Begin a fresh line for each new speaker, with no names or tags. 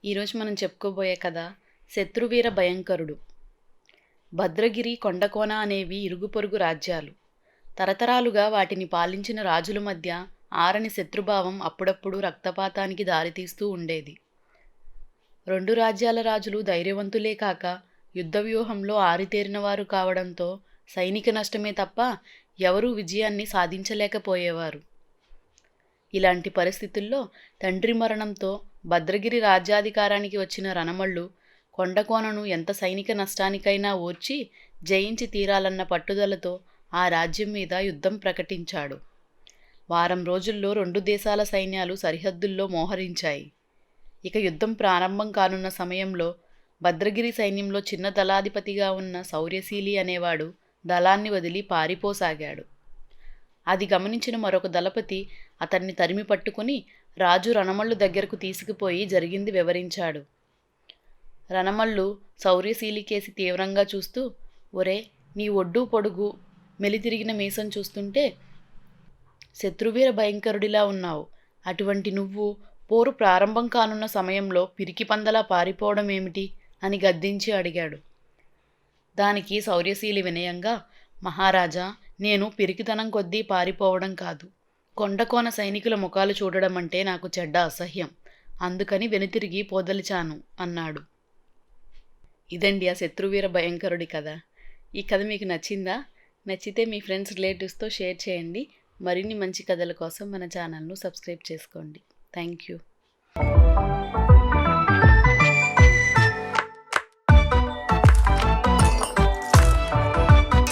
ఈరోజు మనం చెప్పుకోబోయే కథ శత్రువీర భయంకరుడు. భద్రగిరి, కొండకోన అనేవి ఇరుగు పొరుగు రాజ్యాలు. తరతరాలుగా వాటిని పాలించిన రాజుల మధ్య ఆరని శత్రుభావం అప్పుడప్పుడు రక్తపాతానికి దారితీస్తూ ఉండేది. రెండు రాజ్యాల రాజులు ధైర్యవంతులే కాక యుద్ధ వ్యూహంలో ఆరితేరినవారు కావడంతో సైనిక నష్టమే తప్ప ఎవరూ విజయాన్ని సాధించలేకపోయేవారు. ఇలాంటి పరిస్థితుల్లో తండ్రి మరణంతో భద్రగిరి రాజ్యాధికారానికి వచ్చిన రణమళ్ళు కొండకోనను ఎంత సైనిక నష్టానికైనా ఓర్చి జయించి తీరాలన్న పట్టుదలతో ఆ రాజ్యం మీద యుద్ధం ప్రకటించాడు. వారం రోజుల్లో రెండు దేశాల సైన్యాలు సరిహద్దుల్లో మోహరించాయి. ఇక యుద్ధం ప్రారంభం కానున్న సమయంలో భద్రగిరి సైన్యంలో చిన్న దళాధిపతిగా ఉన్న శౌర్యశీలి అనేవాడు దళాన్ని వదిలి పారిపోసాగాడు. అది గమనించిన మరొక దళపతి అతన్ని తరిమి పట్టుకుని రాజు రణమల్లు దగ్గరకు తీసుకుపోయి జరిగింది వివరించాడు. రణమల్లు శౌర్యశీలికేసి తీవ్రంగా చూస్తూ, ఒరే, నీ ఒడ్డు పొడుగు మెలితిరిగిన మీసం చూస్తుంటే శత్రువీర భయంకరుడిలా ఉన్నావు. అటువంటి నువ్వు పోరు ప్రారంభం కానున్న సమయంలో పిరికి పందలా పారిపోవడం ఏమిటి అని గద్దించి అడిగాడు. దానికి శౌర్యశీలి వినయంగా, మహారాజా, నేను పిరికితనం కొద్దీ పారిపోవడం కాదు, కొండకోన సైనికుల ముఖాలు చూడడం అంటే నాకు చెడ్డ అసహ్యం. అందుకని వెనుతిరిగి పోదలిచాను అన్నాడు. ఇదండి ఆ శత్రువీర భయంకరుడి కథ. ఈ కథ మీకు నచ్చిందా? నచ్చితే మీ ఫ్రెండ్స్, రిలేటివ్స్తో షేర్ చేయండి. మరిన్ని మంచి కథల కోసం మన ఛానల్ను సబ్స్క్రైబ్ చేసుకోండి. Thank you.